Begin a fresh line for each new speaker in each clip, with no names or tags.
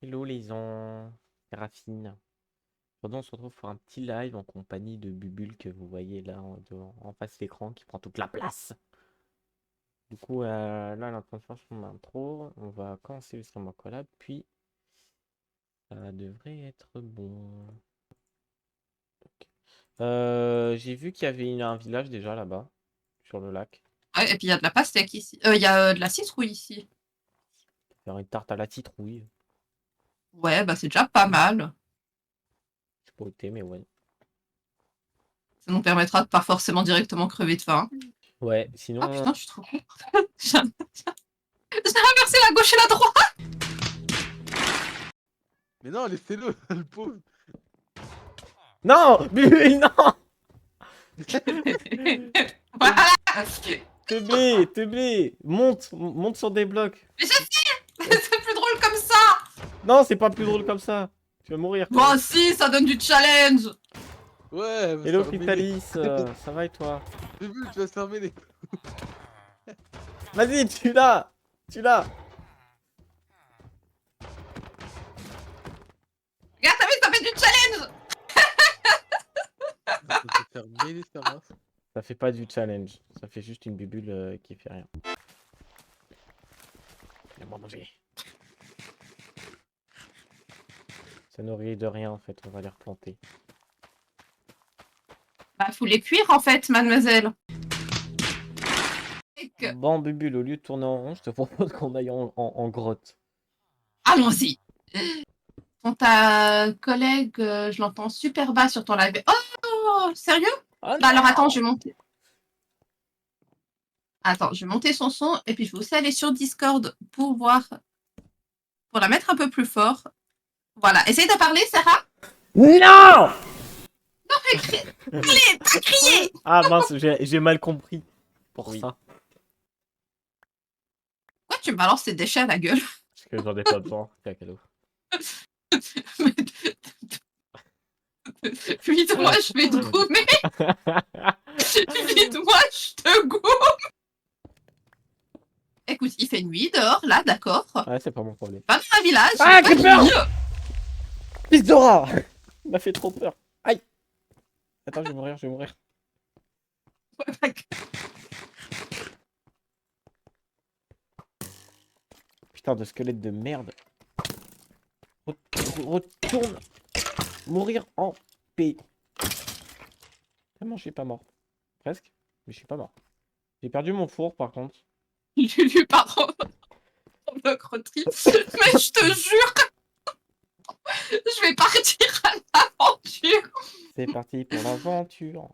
Hello les gens, c'est Raffine. Aujourd'hui on se retrouve pour un petit live en compagnie de Bubule que vous voyez là en face de l'écran qui prend toute la place. Du coup là elle est en train de faire son intro, on va commencer le stream en collab puis ça devrait être bon. J'ai vu qu'il y avait un village déjà là-bas sur le lac.
Ouais, et puis il y a de la pastèque ici. Il y a de la citrouille ici.
Faire une tarte à la citrouille.
Ouais, bah c'est déjà pas mal.
Je sais pas où t'es mais ouais.
Ça nous permettra de pas forcément directement crever de faim.
Ouais,
Ah
sinon...
putain, je suis trop con. J'ai inversé la gauche et la droite.
Mais non, laissez-le, le pauvre.
Non Bubule, non.
Voilà.
Teubé, monte sur des blocs.
Mais je sais, c'est plus drôle comme ça.
Non, c'est pas plus drôle comme ça. Tu vas mourir, toi.
Bon, si, ça donne du challenge.
Ouais, va se
Hello,
faire mêler.
Fritalis, ça va et toi?
J'ai vu, tu vas se faire mêler.
Vas-y, tu l'as. Tu l'as.
Regarde, t'as vu, ça fait du challenge.
Va se faire mêler sa race.
Ça fait pas du challenge. Ça fait juste une bubule qui fait rien. Viens manger. Ça nourrit de rien, en fait. On va les replanter.
Bah, faut les cuire en fait, mademoiselle.
Bon, bubule, au lieu de tourner en rond, je te propose qu'on aille en grotte.
Allons-y. Ta collègue, je l'entends super bas sur ton live. Oh, sérieux?
Ah
Bah alors attends,
non!
je vais monter. Attends, je vais monter son son et puis je vais aussi aller sur Discord pour voir, pour la mettre un peu plus fort. Voilà, essaye de parler, Sarah.
Non!
Non, mais allez, pas crier.
Ah mince, j'ai mal compris. Pour
Oui.
ça.
Pourquoi tu me balances tes déchets à la gueule?
Parce que j'en ai pas besoin. Cadeau.
Vite-moi, je vais te gommer. Vite-moi, je te gomme. Écoute, il fait nuit dehors, là, d'accord.
Ouais, c'est pas mon problème.
Pas dans un village.
Ah,
Pas
Creeper!
qui.
Fils de rat! Il m'a fait trop peur. Aïe! Attends, je vais mourir, je vais mourir. Putain de squelette de merde. Retourne mourir en paix. Tellement je suis pas mort. Presque, mais je suis pas mort. J'ai perdu mon four par contre.
Lulu, pardon. Le crotterie. Mais je te jure, je vais partir à l'aventure.
C'est parti pour l'aventure.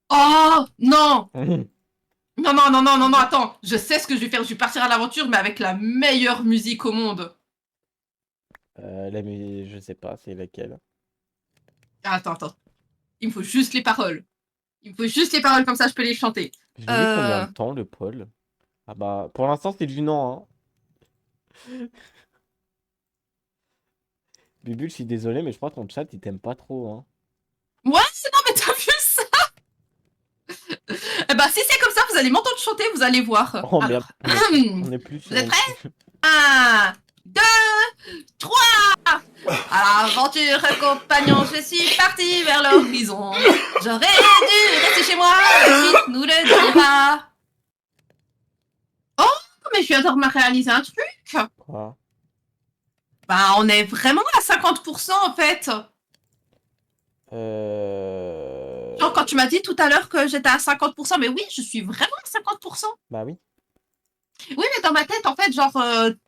Oh non. Non, non, non, non, non, non, attends. Je sais ce que je vais faire. Je vais partir à l'aventure, mais avec la meilleure musique au monde.
Je sais pas, c'est laquelle.
Attends, attends. Il me faut juste les paroles. Il me faut juste les paroles, comme ça je peux les chanter.
Je l'ai mis combien de temps le Paul? Ah bah, pour l'instant c'est du non, hein. Bubule, je suis désolé, mais je crois que ton chat il t'aime pas trop, hein.
Ouais, c'est non, mais t'as vu ça? Eh ben, si c'est comme ça, vous allez m'entendre chanter, vous allez voir.
Oh merde,
Alors,
on est plus
vous
sur
êtes
une...
prêts? 1, 2, 3. À l'aventure, compagnon, je suis parti vers l'horizon. J'aurais dû rester chez moi, la suite nous le dira. Oh, mais je viens de me réaliser un truc.
Quoi?
Bah, on est vraiment à 50% en fait. Genre, quand tu m'as dit tout à l'heure que j'étais à 50%, mais oui, je suis vraiment à 50%.
Bah oui.
Oui, mais dans ma tête, en fait, genre,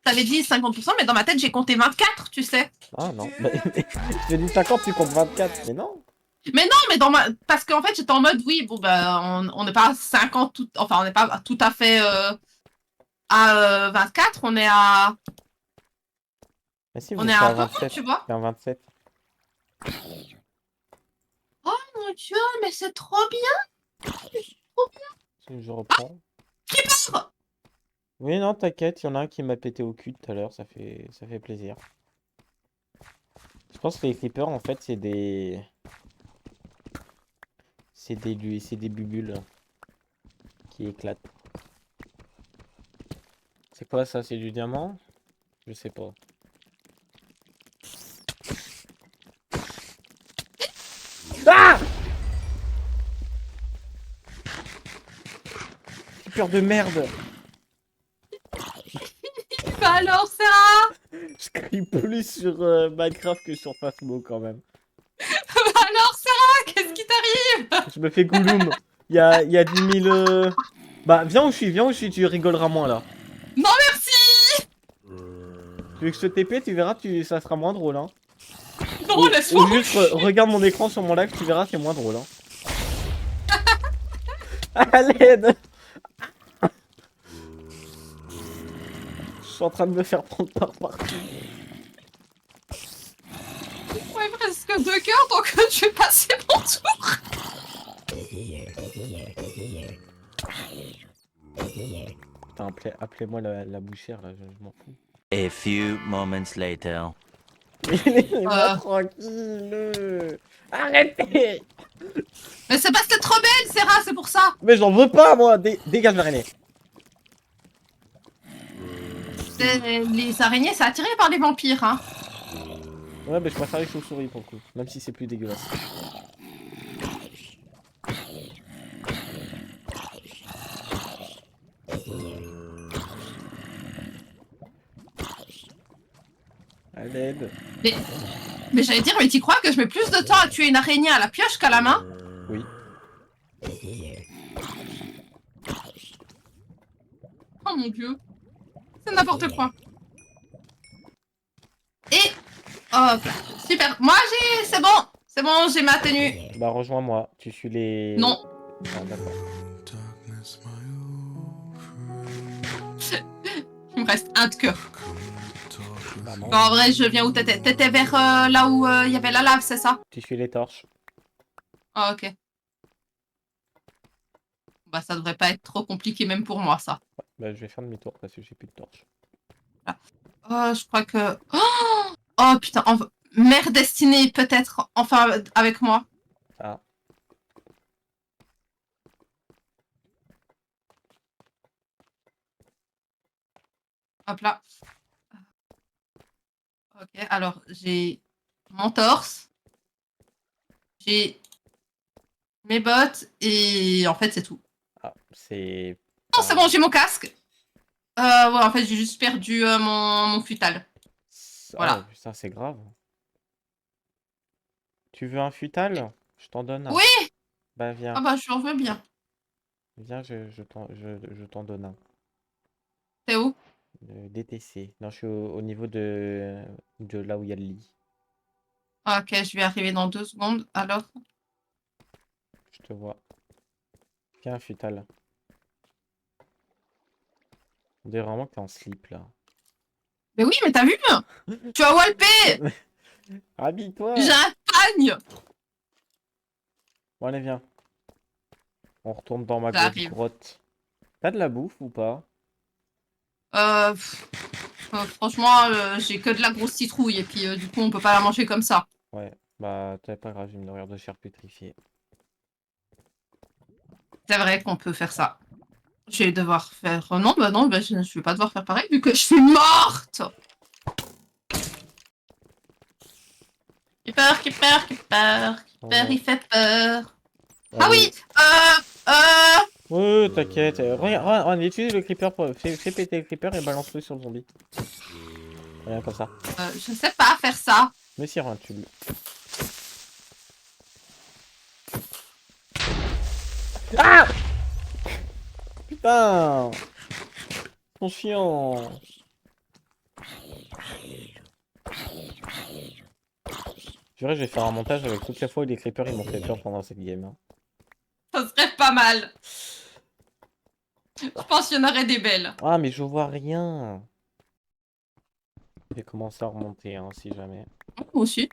t'avais dit 50%, mais dans ma tête, j'ai compté 24, tu sais.
Ah non. Bah, je te dis 50, tu comptes 24, mais non.
Mais non, mais parce qu'en fait, j'étais en mode, oui, bon, bah, on n'est pas à 50, enfin, on n'est pas tout à fait à 24,
Mais si,
on
vous
est
étiez
à
à
un peu,
27.
tu vois.
C'est un 27.
Oh mon dieu, mais c'est trop bien.
Je reprends.
Creeper.
Oui, non, t'inquiète, il y en a un qui m'a pété au cul tout à l'heure, ça fait plaisir. Je pense que les creepers, en fait, c'est des bubules qui éclatent. C'est quoi ça? C'est du diamant? Je sais pas. creeper de merde.
Bah alors, Sarah.
Je crie plus sur Minecraft que sur Phasmo quand même.
Bah alors, Sarah, qu'est-ce qui t'arrive?
Je me fais Gouloum. Il y a 10 000... Bah, viens où je suis, tu rigoleras moins là.
Non, merci.
Tu veux que je te TP, tu verras, ça sera moins drôle. Hein.
Non, laisse-moi.
Ou juste regarde mon écran sur mon live, tu verras, c'est moins drôle. Hein. À l'aide. Je suis en train de me faire prendre par partout.
Ouais, presque 2 cœurs, donc je vais passer mon tour.
Putain, appelez-moi la bouchère là, je m'en fous.
A few moments later.
Laissez-moi tranquille. Arrêtez.
Mais c'est parce que t'es trop belle, Sarah, c'est pour ça.
Mais j'en veux pas moi. Dégage l'araignée.
Les araignées, c'est attiré par les vampires, hein.
Ouais, mais je préfère les chauves-souris pour le coup, même si c'est plus dégueulasse. À l'aide.
Mais j'allais dire, mais t'y crois que je mets plus de temps à tuer une araignée à la pioche qu'à la main?
Oui.
Oh mon dieu. C'est n'importe quoi. Et... hop là. Super. Moi, c'est bon. C'est bon, j'ai ma tenue.
Bah rejoins-moi, tu suis les...
Non.
Ah, d'accord.
Il me reste un de cœur.
Bah, non.
Bon, en vrai, je viens où t'étais? T'étais vers là où il y avait la lave, c'est ça?
Tu suis les torches.
Ah, ok. Bah, ça devrait pas être trop compliqué même pour moi, ça.
Bah je vais faire demi-tour parce que j'ai plus de torches.
Oh, je crois que... Oh, putain. Mère destinée, peut-être, enfin, avec moi.
Ah.
Hop là. Ok, alors, j'ai mon torse. J'ai mes bottes. Et en fait, c'est tout.
Ah, c'est...
Non, c'est bon, j'ai mon casque. Ouais, en fait, j'ai juste perdu mon futal. Voilà.
Ah, putain, c'est grave. Tu veux un futal? Je t'en donne un.
Oui.
Bah viens,
Ah bah, je veux bien.
viens, je t'en donne un.
T'es où?
DTC. Non, je suis au niveau de là où il y a le lit.
Ah, ok, je vais arriver dans 2 secondes. Alors,
Je te vois. Viens, un futal. On dirait vraiment que t'es en slip là.
mais oui, mais t'as vu? Tu as walpé.
Habille-toi!
J'ai un pagne.
Bon, allez, viens. On retourne dans ma
J'arrive.
grotte. T'as de la bouffe ou pas?
Franchement, j'ai que de la grosse citrouille. Et puis, du coup, on peut pas la manger comme ça.
Ouais, bah, t'as pas grave, j'ai une nourrir de chair pétrifiée.
C'est vrai qu'on peut faire ça. Je vais devoir faire... non, bah non, bah, je vais pas devoir faire pareil vu que je suis morte. Creeper, creeper, creeper. Creeper, il fait peur. Ah oui.
Ouais, t'inquiète. Regarde, utilise le creeper pour... Fais péter le creeper et balance-le sur le zombie. Rien comme ça.
Je sais pas faire ça.
Mais si, rien, tu le... Ah! Putain! Ils sont chiants. Je dirais, je vais faire un montage avec toutes les fois où les creepers ils m'ont fait peur pendant cette game. Hein.
Ça serait pas mal. Je pense qu'il y en aurait des belles.
Ah, mais je vois rien. Je vais commencer à remonter, hein, si jamais.
Moi aussi.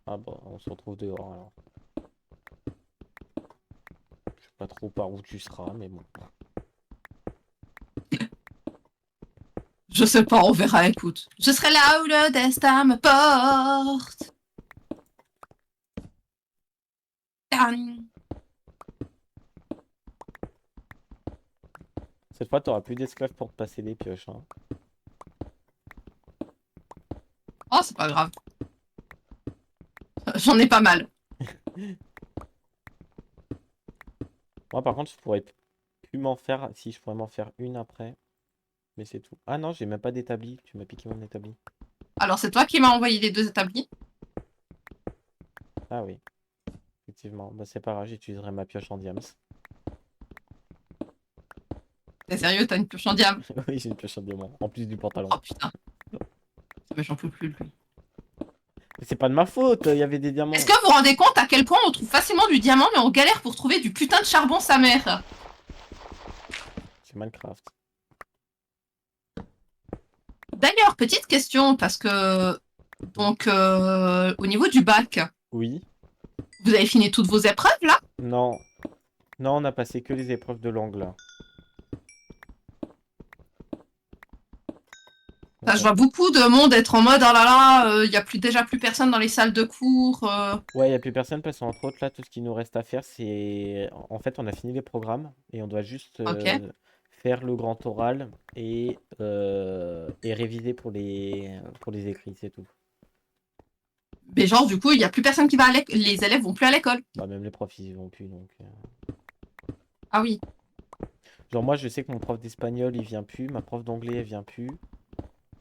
Ah bah, on se retrouve dehors alors. Je sais pas trop par où tu seras, mais bon.
Je sais pas, on verra, écoute. Je serai là où le destin me porte.
Cette fois, t'auras plus d'esclaves pour te passer des pioches. Hein.
Oh, c'est pas grave. J'en ai pas mal.
Moi, par contre, je pourrais plus m'en faire. Si, je pourrais m'en faire une après. Mais c'est tout. Ah non, j'ai même pas d'établi. Tu m'as piqué mon établi.
Alors, c'est toi qui m'as envoyé les 2 établis.
Ah oui. Effectivement. Bah, c'est pas grave, j'utiliserai ma pioche en diams.
T'es sérieux, t'as une pioche en diable?
Oui, j'ai une pioche en diamant. En plus du pantalon.
Oh putain. Mais j'en peux plus, lui.
Mais c'est pas de ma faute, il y avait des diamants.
Est-ce que vous vous rendez compte à quel point on trouve facilement du diamant, mais on galère pour trouver du putain de charbon, sa mère?
C'est Minecraft.
D'ailleurs, petite question, parce que... Donc, au niveau du bac,
Oui.
vous avez fini toutes vos épreuves, là?
Non. Non, on a passé que les épreuves de langue là.
Enfin, je vois beaucoup de monde être en mode, oh là là, il n'y a déjà plus personne dans les salles de cours.
Ouais, il n'y a plus personne parce qu'entre autres, là, tout ce qu'il nous reste à faire, c'est... En fait, on a fini les programmes et on doit juste
Ok.
faire le grand oral et réviser pour les écrits, c'est tout.
Mais genre, du coup, il n'y a plus personne qui va à l'école. Les élèves vont plus à l'école.
Bah, même les profs, ils y vont plus, donc...
Ah oui.
Genre, moi, je sais que mon prof d'espagnol, il vient plus, ma prof d'anglais, elle vient plus.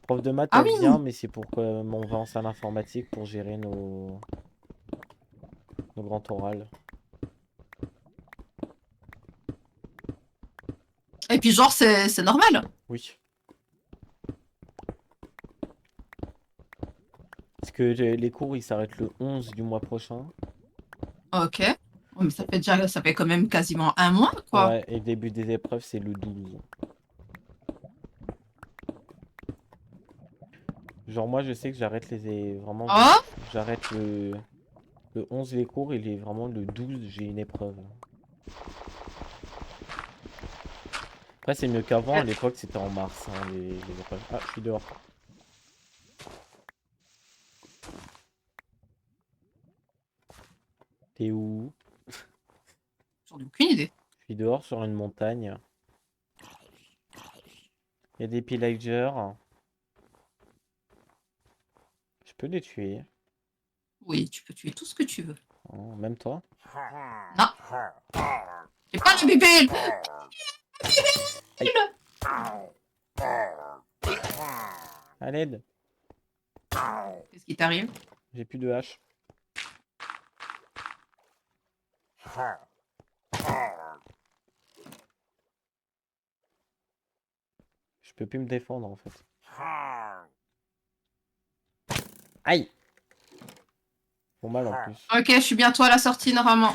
Prof de maths,
Ah
elle
oui.
vient, mais c'est pour qu'on va en salle informatique pour gérer nos grands orales.
Et puis, genre, c'est normal.
Oui. Parce que les cours, ils s'arrêtent le 11 du mois prochain.
Ok. Oh, mais ça fait quand même quasiment un mois, quoi.
Ouais, et le début des épreuves, c'est le 12. Genre, moi, je sais que j'arrête vraiment,
Oh.
j'arrête le 11 les cours, et vraiment le 12, j'ai une épreuve. Après, c'est mieux qu'avant, à l'époque, c'était en mars, hein, les épreuves. Ah, je suis dehors. T'es où?
J'en ai aucune idée.
Je suis dehors sur une montagne. Il y a des pillagers. Je peux les tuer.
Oui, tu peux tuer tout ce que tu veux.
Oh, même toi?
Non. J'ai pas de bébé.
À l'aide.
Qu'est-ce qui t'arrive?
J'ai plus de hache. Je peux plus me défendre en fait. Aïe! Bon mal en plus.
Ok, je suis bientôt à la sortie, normalement.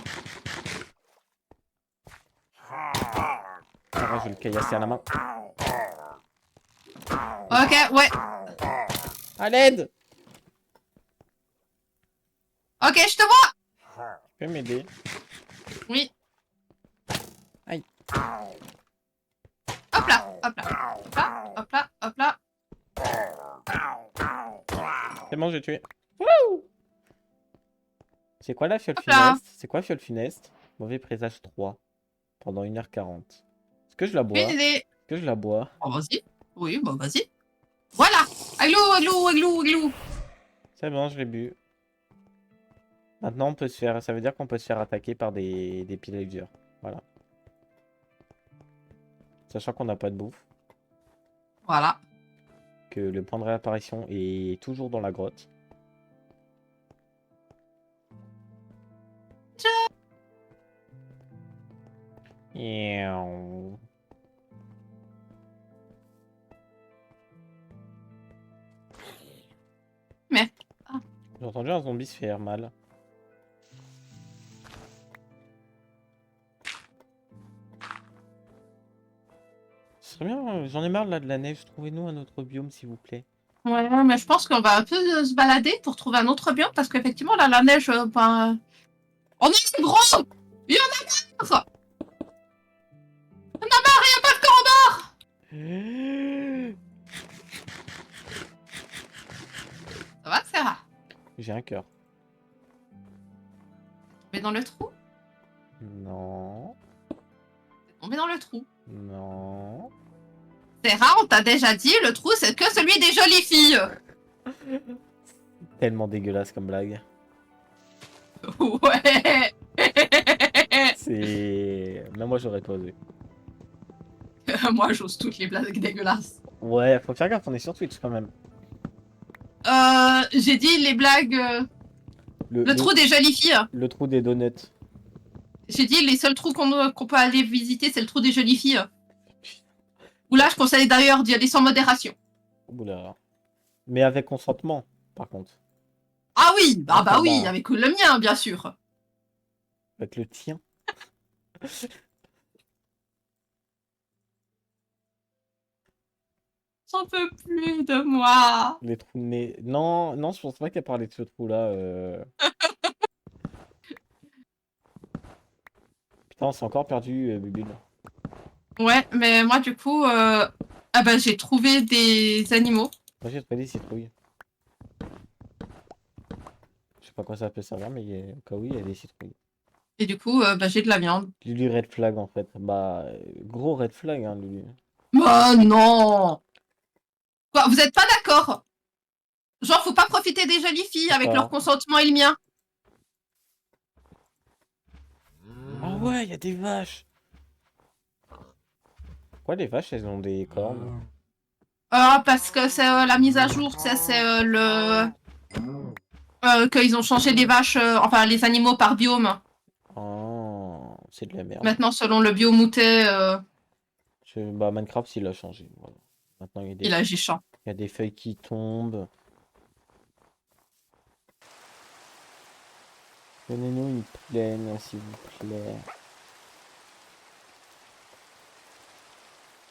Ah, je vais le caillasser à la main.
Ok, ouais.
À l'aide!
Ok, je te vois.
Tu peux m'aider?
Oui.
Aïe.
Hop là, hop là, hop là, hop là, hop là.
C'est bon, j'ai tué. Wouh! C'est quoi la fiole
Hop là.
funeste? C'est quoi fiole funeste? Mauvais présage 3. Pendant 1h40. Est-ce que je la bois?
Une idée.
Est-ce que je la bois?
Oh, vas-y. Oui, bah vas-y. Voilà. Aglou, aglou, aglou, aglou.
C'est bon, je l'ai bu. Maintenant, on peut se faire... ça veut dire qu'on peut se faire attaquer par des pillagers. Voilà. Sachant qu'on n'a pas de bouffe.
Voilà.
Que le point de réapparition est toujours dans la grotte. Miaou.
Mais.
J'ai entendu un zombie se faire mal. Ce serait bien, j'en ai marre là de la neige. Trouvez-nous un autre biome s'il vous plaît.
Ouais, mais je pense qu'on va un peu se balader pour trouver un autre biome parce qu'effectivement, là, la neige, ben. Oh non, c'est gros! Il y en a marre! Il y en a marre, il n'y a pas de corridor! Ça va, c'est rare.
J'ai un cœur.
Tombé dans le trou?
Non.
T'es tombé dans le trou.
Non.
C'est rare, on t'a déjà dit, le trou, c'est que celui des jolies filles!
Tellement dégueulasse comme blague.
Ouais!
C'est... Même moi j'aurais pas osé.
Moi, j'ose toutes les blagues dégueulasses.
Ouais, faut faire gaffe, on est sur Twitch quand même.
J'ai dit les blagues... le trou des jolies filles.
Le trou des donuts.
J'ai dit les seuls trous qu'on peut aller visiter, c'est le trou des jolies filles. Où là, je conseille d'ailleurs d'y aller sans modération.
Oula. Mais avec consentement, par contre.
Ah oui,
Ah,
bah oui,
bah.
avec le mien, bien sûr.
Avec le tien.
J'en peux plus de moi.
Les trous de nez. Non, non, je pense pas qu'elle parlait de ce trou-là. Putain, on s'est encore perdu, Bubule.
Ouais, mais moi, du coup, ah bah, j'ai trouvé des animaux.
Moi, j'ai trouvé des citrouilles. Je sais pas quoi ça peut servir, mais au cas où, il y a des citrouilles.
Et du coup, bah, j'ai de la viande.
Lulu red flag, en fait. Bah, gros red flag, hein, Lulu.
Bah non. Quoi, vous êtes pas d'accord? Genre, faut pas profiter des jolies filles avec leur consentement et le mien.
Ah ouais, il y a des vaches. Pourquoi les vaches, elles ont des cornes?
Parce que c'est la mise à jour, c'est qu'ils ont changé les vaches, enfin les animaux par biome.
Oh, c'est de la merde.
Maintenant, selon le biome où t'es,
Bah, Minecraft, il a changé. Voilà. Maintenant, il y a
il a gichant.
il y a des feuilles qui tombent. Donnez-nous une plaine, s'il vous plaît.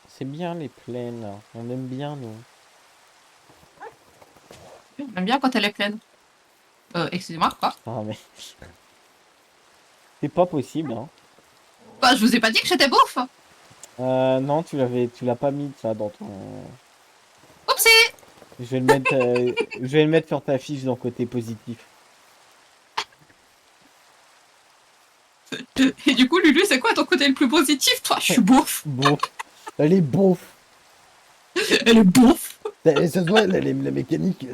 C'est bien les plaines. On aime bien, nous.
J'aime bien quand elle est pleine. Excusez-moi, quoi?
Ah, mais... C'est pas possible, hein.
Bah, je vous ai pas dit que j'étais bouffe.
Non, tu l'as pas mis, ça, dans ton...
Oupsie.
Je vais le mettre, je vais le mettre sur ta fiche dans le côté positif.
Et du coup, Lulu, c'est quoi ton côté le plus positif? Toi, je suis bouffe.
Bon. Elle est bouffe.
Elle est bouffe.
Ça se voit, elle aime la mécanique.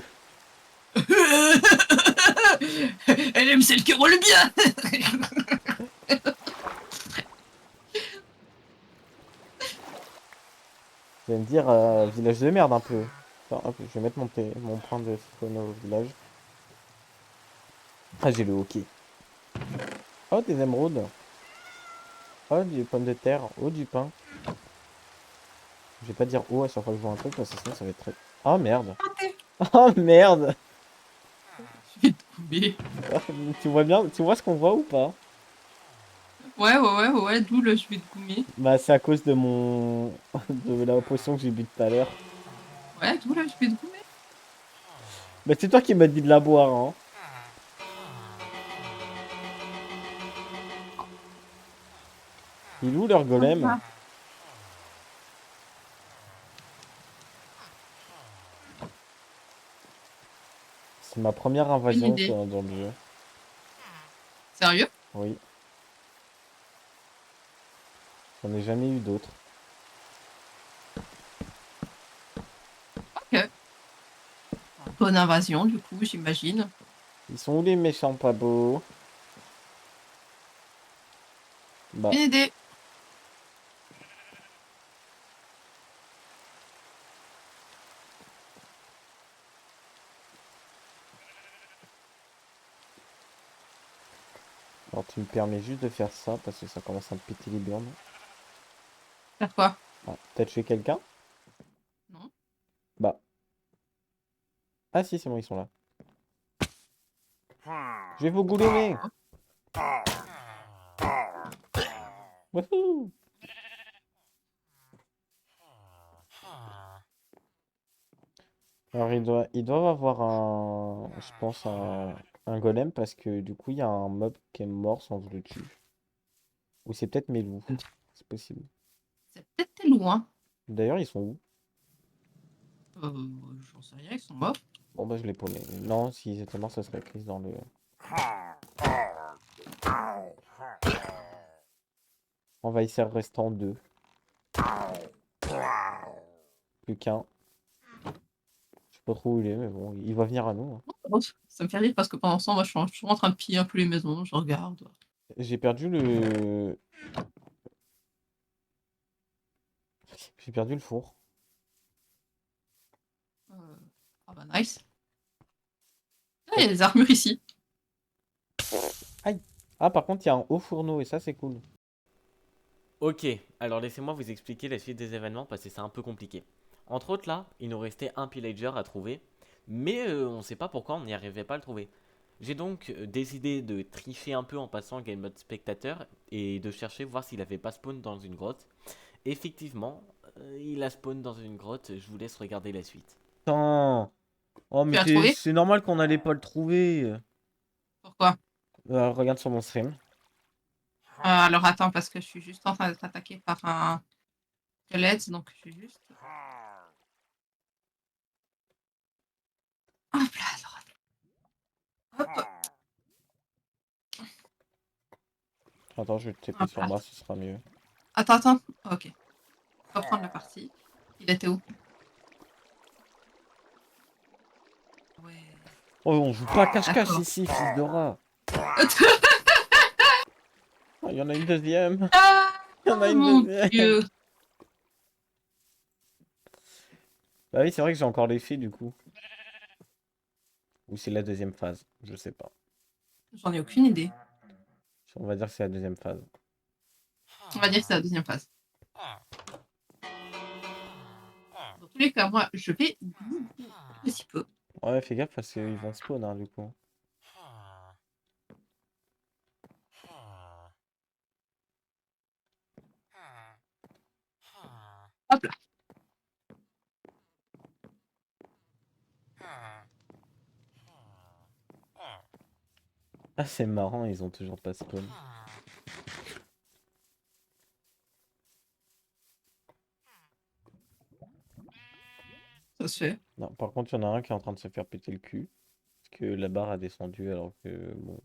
Elle aime celle qui roule bien.
Vous allez me dire, village de merde un peu. Attends, hop, je vais mettre mon point de spawn au village. Ah, j'ai le hockey. Oh, des émeraudes. Oh, des pommes de terre. Oh, du pain. Je vais pas dire oh à chaque fois que je vois un truc parce que sinon ça va être très... Oh merde. Oh merde.
Je vais te couper.
Tu vois bien, tu vois ce qu'on voit ou pas?
Ouais, d'où le je vais te goumer.
Bah c'est à cause de de la potion que j'ai bu tout à l'heure.
Ouais, d'où là, je vais te goumer.
Bah c'est toi qui m'as dit de la boire, hein. Il est où leur golem?
Ah.
C'est ma première invasion
idée.
dans le jeu.
Sérieux?
Oui. J'en ai jamais eu d'autres.
Ok. Bonne invasion, du coup, j'imagine.
Ils sont où les méchants pas beaux? Bah,
Une idée.
alors tu me permets juste de faire ça parce que ça commence à me péter les burnes.
Faire quoi?
Ah, t'as tué quelqu'un?
Non.
Bah. Ah si, c'est bon, ils sont là. Je vais vous goulomer. Wouhou. Alors ils doivent avoir je pense un golem parce que du coup il y a un mob qui est mort sans que je le tue. Ou c'est peut-être mes loups. C'est possible.
C'est peut-être loin.
D'ailleurs ils sont où?
J'en sais rien, ils sont morts.
Bon bah je l'ai paumé. Non, s'ils étaient morts, ça serait écrit dans le... Envahisseur restant 2. Plus qu'un. Je sais pas trop où il est, mais bon, il va venir à nous, hein.
Oh, ça me fait rire parce que pendant ce temps, moi, je suis toujours en train de piller un peu les maisons, je regarde.
J'ai perdu le... J'ai perdu le four.
Ah bah nice. Ah, il y a des armures ici.
Ah, par contre, il y a un haut fourneau et ça, c'est cool. Ok, alors laissez-moi vous expliquer la suite des événements parce que c'est un peu compliqué. Entre autres, là, il nous restait un pillager à trouver, mais on ne sait pas pourquoi on n'y arrivait pas à le trouver. J'ai donc décidé de tricher un peu en passant game mode spectateur et de chercher voir s'il avait pas spawn dans une grotte. Effectivement, il a spawn dans une grotte, je vous laisse regarder la suite. Attends. Oh,
Tu
mais
l'as trouvé?
c'est normal qu'on n'allait pas le trouver.
Pourquoi?
Regarde sur mon stream.
Alors attends, parce que je suis juste en train d'être attaqué par un squelette, donc je suis juste. Hop là, alors, hop,
Attends, je vais te taper
hop
sur
là.
moi, ce sera mieux.
Attends. Ok. On va prendre la partie. Il était où? Ouais.
Oh, on joue pas cache-cache
D'accord.
ici, fils de rat. Oh, il y en a une deuxième.
Ah,
Il y en a une
mon
deuxième.
Dieu.
Bah oui, c'est vrai que j'ai encore les filles du coup. Ou c'est la deuxième phase, je sais pas.
J'en ai aucune idée.
On va dire que c'est la deuxième phase.
On va dire que c'est la deuxième phase. Dans tous les cas, moi, je vais un petit peu.
Ouais, fais gaffe parce qu'ils vont spawn hein, du coup.
Hop là.
Ah, c'est marrant, ils ont toujours pas spawn.
Ça se fait.
Non, par contre, il y en a un qui est en train de se faire péter le cul. Parce que la barre a descendu alors que bon.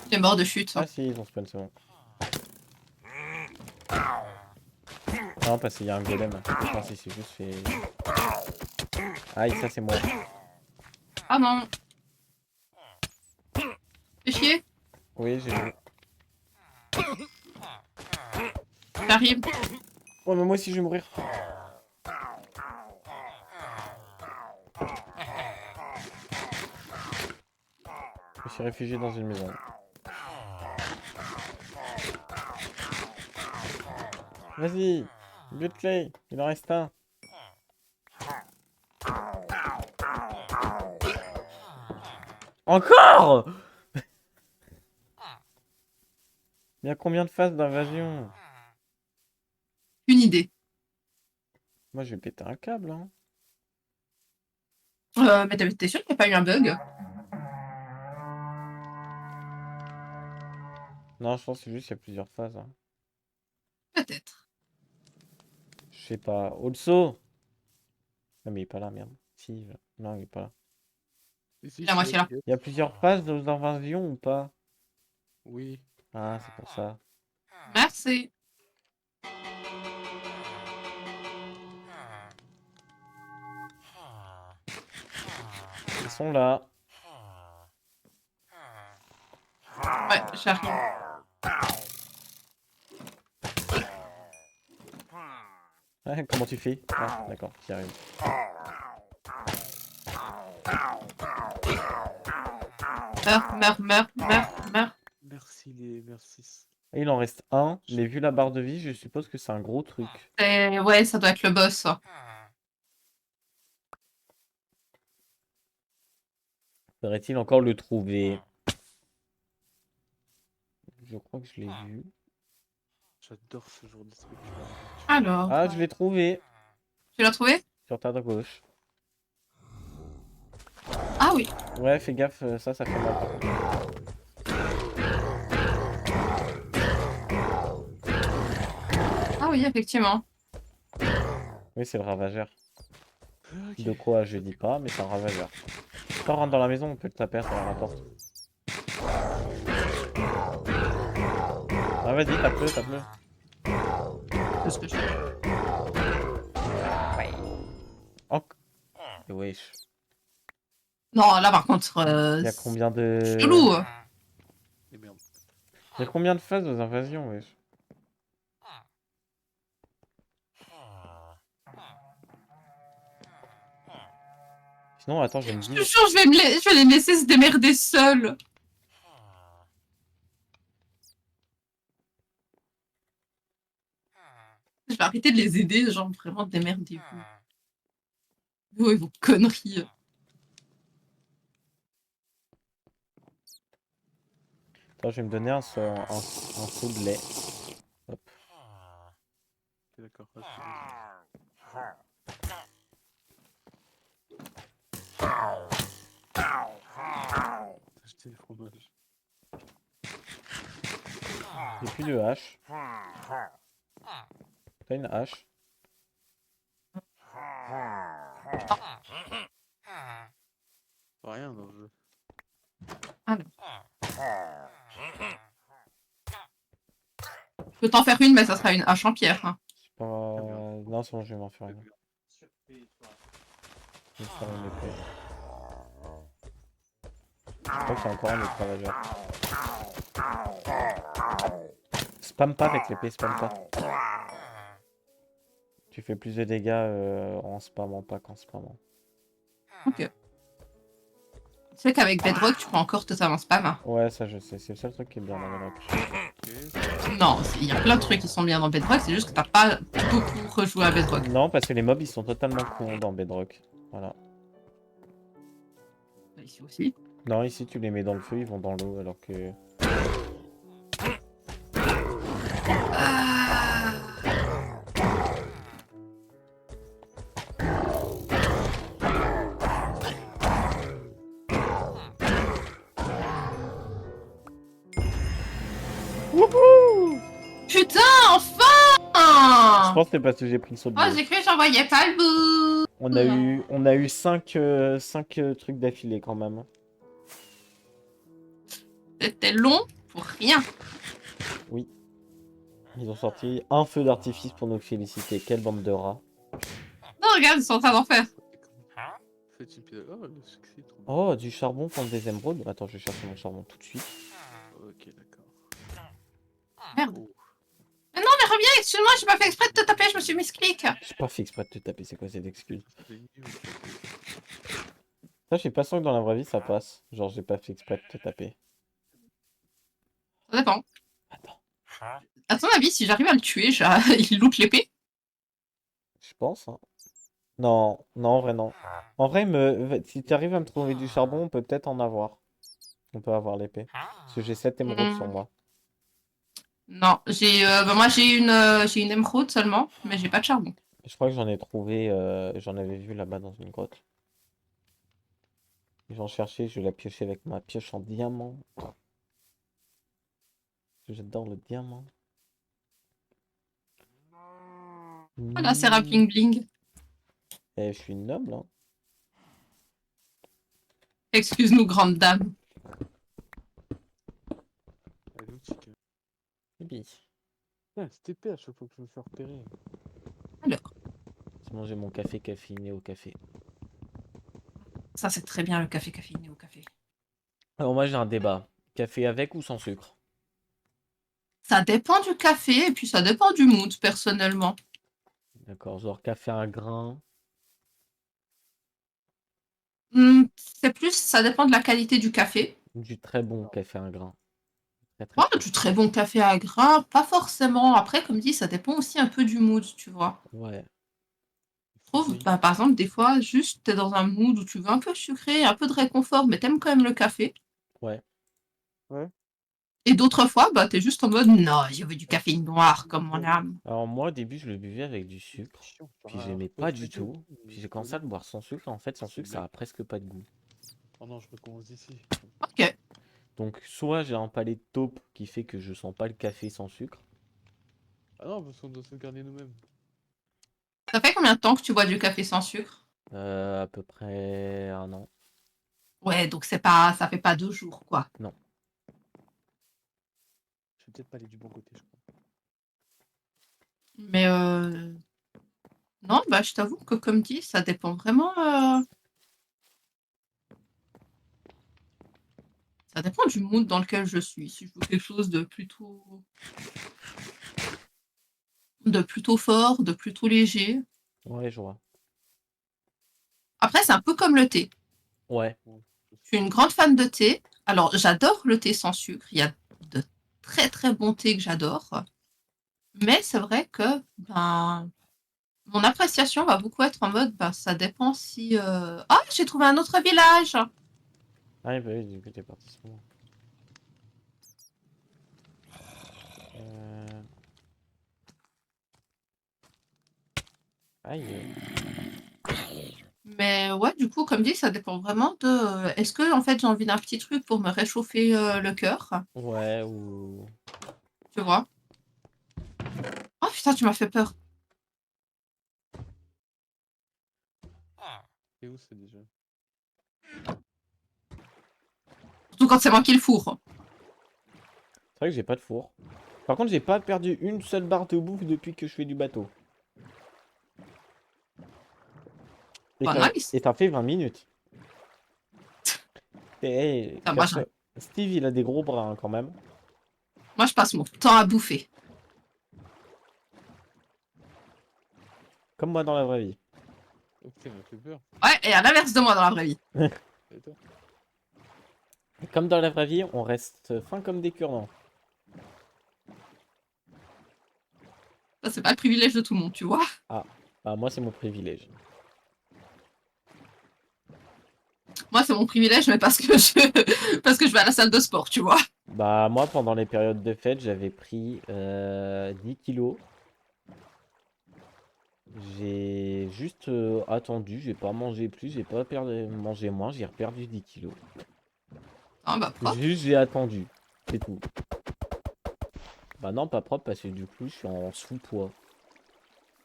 Il est mort de chute.
Ah si, ils ont spawn, c'est bon. Non, parce qu'il y a un golem. Je pense qu'il s'est juste fait. Aïe, ça c'est moi.
Ah non. Fais chier.
Oui, j'ai vu.
J'arrive.
Oh, mais moi aussi je vais mourir. Je me suis réfugié dans une maison. Vas-y, bute-les, il en reste un. Encore? Il y a combien de phases d'invasion?
Une idée.
Moi je vais péter un câble, hein.
Mais t'es sûr qu'il n'y a pas eu un bug?
Non, je pense que c'est juste qu'il y a plusieurs phases, hein.
Peut-être.
Je sais pas. Also! Ah, mais il est pas là, merde. Si, non, il est pas là.
Ici,
La moitié là.
t'inquiète.
Il y a plusieurs phases d'invasion ou pas?
Oui.
Ah, c'est pour ça.
Merci.
Ils sont là.
Ouais, j'arrive.
Ouais, comment tu fais? Ah, d'accord, tu y arrives.
Meurs.
Merci les merci.
Et il en reste un, mais vu la barre de vie, je suppose que c'est un gros truc.
Ouais, ça doit être le boss.
Faudrait-il encore le trouver? Je crois que je l'ai vu.
J'adore ce genre de truc.
Alors.
Ah, je l'ai trouvé.
Tu l'as trouvé?
Sur ta gauche.
Ah oui.
Ouais, fais gaffe, ça fait mal par contre.
Ah oui, effectivement.
Oui, c'est le ravageur.
Ok.
De quoi, je dis pas, mais c'est un ravageur. Quand on rentre dans la maison, on peut le taper à travers la porte. Ah, vas-y, tape-le, tape-le.
C'est ce que je fais.
Oh. Wesh.
Non, là par contre,
Il y a combien de...
chelou.
Et merde.
Il y a combien de phases aux invasions, wesh? Sinon, attends, je me
Je
dis.
te jure, je vais les laisser se démerder seuls. Je vais arrêter de les aider, genre vraiment démerdez-vous. Oui, vos conneries.
Attends, je vais me donner un seau de lait. Hop.
Ok, d'accord. Acheter le fromage.
J'ai plus de hache. T'as une hache?
Rien dans le jeu.
Je peux t'en faire une, mais ça sera une hache en pierre. Hein.
C'est pas... Non, c'est bon, je vais m'en faire une. Je vais me faire une épée. Je crois qu'il y a encore un autre ravageur. Spam pas avec l'épée, spam pas. Tu fais plus de dégâts en spammant pas qu'en spammant.
Ok. Tu sais qu'avec Bedrock, tu peux encore totalement spam. Hein.
Ouais, ça je sais, c'est le seul truc qui est bien dans Bedrock.
Ok.
Non, il y a plein de trucs qui sont bien dans Bedrock, c'est juste que t'as pas beaucoup rejoué à Bedrock.
Non, parce que les mobs ils sont totalement cons dans Bedrock. Voilà.
Ici aussi.
Non, ici tu les mets dans le feu, ils vont dans l'eau alors que.
Putain,
Je
enfin!
pense que c'est parce que j'ai pris le saut de
Oh,
l'eau.
j'ai cru que j'en voyais pas le bout.
On a eu 5 trucs d'affilée quand même.
C'était long pour rien.
Oui. Ils ont sorti un feu d'artifice pour nous féliciter. Quelle bande de rats.
Non, regarde, ils sont en train d'en faire.
Faites une pile. Oh, le succès. Trop bien.
Oh, du charbon contre des émeraudes. Attends, je vais chercher mon charbon tout de suite.
Ok, d'accord.
Merde.
Oh.
Mais non, mais reviens, excuse-moi, j'ai pas fait exprès de te taper, je me suis mis ce clic.
J'ai pas fait exprès de te taper, c'est quoi cette excuse?
C'est nul.
Ça, je suis pas sûr que dans la vraie vie ça passe. Genre, j'ai pas fait exprès de te taper.
Ça dépend.
Attends,
À ton avis, si j'arrive à le tuer, il loot l'épée.
je pense, hein. Non, non, en vrai, non. En vrai, si tu arrives à me trouver du charbon, on peut peut-être en avoir. On peut avoir l'épée. Parce que j'ai 7 émeraudes sur moi.
Non, j'ai une émeraude seulement, mais j'ai pas de charbon.
Je crois que j'en ai trouvé, j'en avais vu là-bas dans une grotte. J'en cherchais, je vais la piocher avec ma pioche en diamant. J'adore le diamant.
Voilà, c'est bling bling.
Eh, je suis noble, hein.
Excuse-nous, grande dame.
Allez, où chicken.
Oui.
Putain, c'était épais à chaque fois que je me fais repérer.
C'est manger mon café caféiné au café.
Ça, c'est très bien le café caféiné au café.
Alors moi j'ai un débat. Café avec ou sans sucre?
Ça dépend du café et puis ça dépend du mood, personnellement.
D'accord, genre café à grain.
C'est plus, ça dépend de la qualité du café.
Du très bon café à grain. Très, très
Moi,
bon.
du très bon café à grains, pas forcément. Après, comme dit, ça dépend aussi un peu du mood, tu vois.
Ouais.
Je trouve, bah, par exemple, des fois, juste, t'es dans un mood où tu veux un peu sucré, un peu de réconfort, mais t'aimes quand même le café.
Ouais.
Et d'autres fois, bah, t'es juste en mode, non, je veux du café noir comme mon âme.
Alors moi au début je le buvais avec du sucre.
Chiant.
Puis j'aimais pas du tout. Puis j'ai commencé à le boire sans sucre. En fait sans sucre ça a presque pas de goût.
Oh non, je recommence d'ici.
Ok.
Donc soit j'ai un palais de taupe qui fait que je sens pas le café sans sucre.
Ah non, parce qu'on doit se garder nous-mêmes.
Ça fait combien de temps que tu bois du café sans sucre?
À peu près un an.
Ouais, donc c'est pas, ça fait pas 2 jours, quoi.
Non.
Je vais peut-être pas aller du bon côté, je crois.
Mais non, bah, je t'avoue que comme dit, ça dépend vraiment. Ça dépend du mood dans lequel je suis. Si je veux quelque chose de plutôt fort, de plutôt léger.
Ouais je vois.
Après, c'est un peu comme le thé.
Ouais.
Je suis une grande fan de thé. Alors, j'adore le thé sans sucre. Il y a de très très bons thés que j'adore. Mais c'est vrai que ben, mon appréciation va beaucoup être en mode, ben, ça dépend si... Ah, j'ai trouvé un autre village.
Ah oui, bah oui, du coup, t'es parti sur moi. Euh... Aïe.
Mais ouais, du coup, comme dit, ça dépend vraiment de... Est-ce que, en fait, j'ai envie d'un petit truc pour me réchauffer le cœur,
Ouais, ou...
tu vois? Oh putain, tu m'as fait peur.
Et où c'est déjà?
Surtout quand c'est moi qui le fourre.
C'est vrai que j'ai pas de four. Par contre, j'ai pas perdu une seule barre de bouffe depuis que je fais du bateau.
Bah, nice.
Et t'as fait 20 minutes. Et, hey,
Putain,
Steve, il a des gros bras hein, quand même.
moi, je passe mon temps à bouffer.
Comme moi dans la vraie vie.
Oh putain, il m'a fait peur.
Ouais, et à l'inverse de moi dans la vraie vie.
Et toi?
Et comme dans la vraie vie, on reste fin comme des cure-dents.
Ça, c'est pas le privilège de tout le monde, tu vois.
Ah, bah moi c'est mon privilège.
Moi, c'est mon privilège, mais parce que parce que je vais à la salle de sport, tu vois.
Bah moi pendant les périodes de fête, j'avais pris 10 kilos. J'ai juste attendu, j'ai pas mangé plus, j'ai pas mangé moins, j'ai reperdu 10 kilos.
Ah bah, propre.
Juste j'ai attendu, c'est tout. Bah non, pas propre parce que du coup je suis en sous-poids.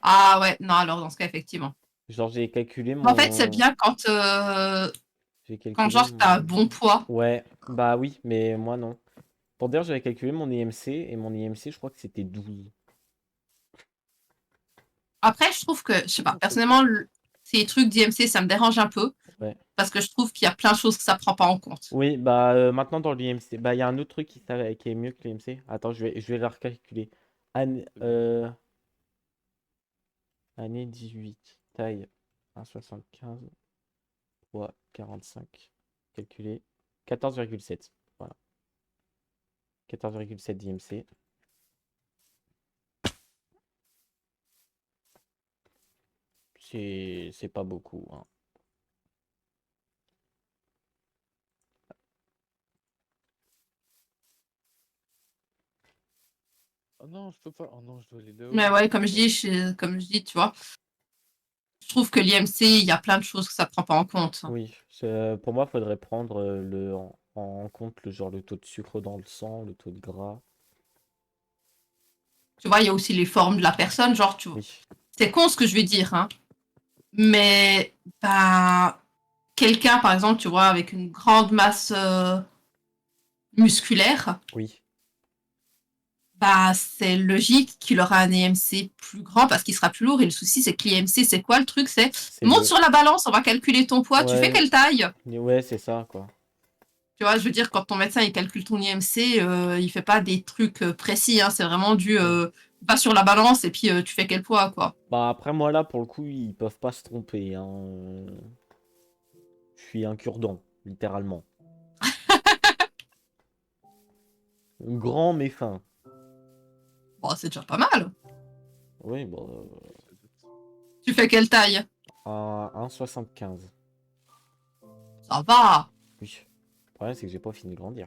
Ah ouais, non, alors dans ce cas, effectivement.
Genre j'ai calculé
Mais en fait, c'est
mon...
bien
J'ai
quand
calculé
genre,
mon...
t'as un bon poids.
Ouais, bah oui, mais moi non. Pour dire, j'avais calculé mon IMC et mon IMC, je crois que c'était 12.
Après, je trouve que, je sais pas,
Ah, c'est
personnellement, ces trucs d'IMC, ça me dérange un peu.
Ouais.
Parce que je trouve qu'il y a plein de choses que ça prend pas en compte.
Oui, bah maintenant dans l'IMC, bah il y a un autre truc qui est mieux que l'IMC. Attends, je vais la recalculer. Année, euh, année 18, taille 1,75, poids 45, calculé 14,7. Voilà, 14,7 d'IMC. C'est pas beaucoup, hein.
Oh non, je peux pas. Oh non, je dois aller
Mais
là-haut.
ouais, comme je dis, tu vois, je trouve que l'IMC, il y a plein de choses que ça prend pas en compte.
Oui, pour moi, il faudrait prendre en compte le taux de sucre dans le sang, le taux de gras.
Tu vois, il y a aussi les formes de la personne, genre, tu vois.
Oui,
C'est con ce que je vais dire, hein. Mais, bah, quelqu'un, par exemple, tu vois, avec une grande masse musculaire,
oui.
bah, c'est logique qu'il aura un IMC plus grand parce qu'il sera plus lourd. Et le souci, c'est que l'IMC, c'est quoi le truc? C'est
C'est
monte
le...
sur la balance, on va calculer ton poids, tu fais
Ouais,
quelle taille?
ouais, c'est ça, quoi.
Tu vois, je veux dire, quand ton médecin il calcule ton IMC, il fait pas des trucs précis, hein, c'est vraiment du
Oui.
pas sur la balance et puis tu fais quel poids, quoi.
Bah après, moi, là, pour le coup, ils peuvent pas se tromper, hein. Je suis un cure-dent, littéralement. Grand mais fin.
Bon, c'est déjà pas mal.
Oui, bon,
Tu fais quelle taille?
un 1,75.
Ça va.
Oui. Le problème, c'est que j'ai pas fini de grandir.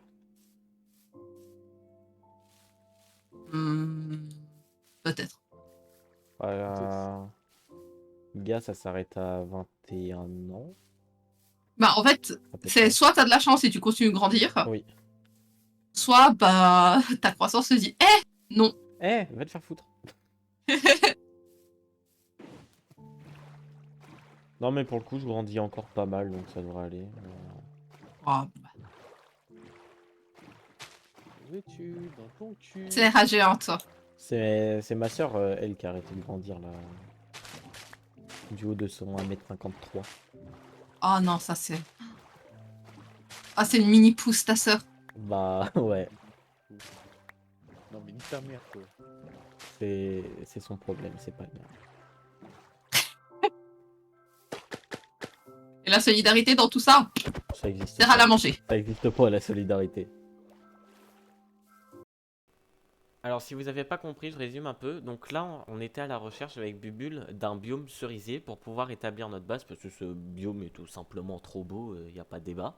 Hmm, peut-être.
Voilà. Le gars, ça s'arrête à 21 ans,
Bah, en fait,
à peu
c'est
près.
soit t'as de la chance et tu continues de grandir,
Oui.
soit bah ta croissance se dit, eh, non.
Eh, va te faire foutre. Non, mais pour le coup, je grandis encore pas mal, donc ça devrait aller.
Oh,
Où es-tu? Dans ton cul.
c'est la géante.
C'est ma soeur, elle, qui a arrêté de grandir, là. Du haut de son 1,53 m.
Oh non, ça c'est. Ah, c'est une mini pouce, ta sœur.
Bah, ouais.
Non, mais nique ta mère, toi.
C'est son problème, c'est pas bien.
Et la solidarité dans tout ça,
Ça existe
sert à
pas.
la manger.
Ça existe pas, la solidarité. Alors, si vous n'avez pas compris, je résume un peu. Donc là, on était à la recherche avec Bubule d'un biome cerisier pour pouvoir établir notre base, parce que ce biome est tout simplement trop beau, il n'y a pas de débat.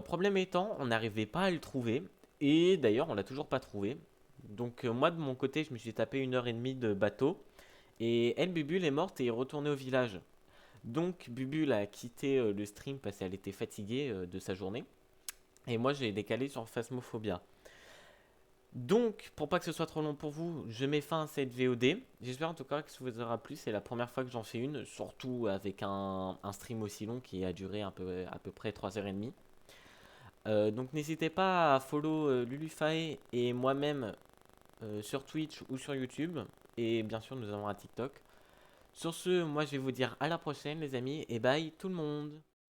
Problème étant, on n'arrivait pas à le trouver, et d'ailleurs, on l'a toujours pas trouvé. Donc moi, de mon côté, je me suis tapé 1 heure et demie de bateau, et elle, Bubule, est morte et est retournée au village. Donc Bubule a quitté le stream parce qu'elle était fatiguée de sa journée, et moi, j'ai décalé sur Phasmophobia. Donc, pour pas que ce soit trop long pour vous, je mets fin à cette VOD. J'espère en tout cas que ça vous aura plu. C'est la première fois que j'en fais une, surtout avec un stream aussi long qui a duré à peu près 3h30. Donc, n'hésitez pas à follow Lulufae et moi-même sur Twitch ou sur YouTube. Et bien sûr, nous avons un TikTok. Sur ce, moi je vais vous dire à la prochaine, les amis, et bye tout le monde!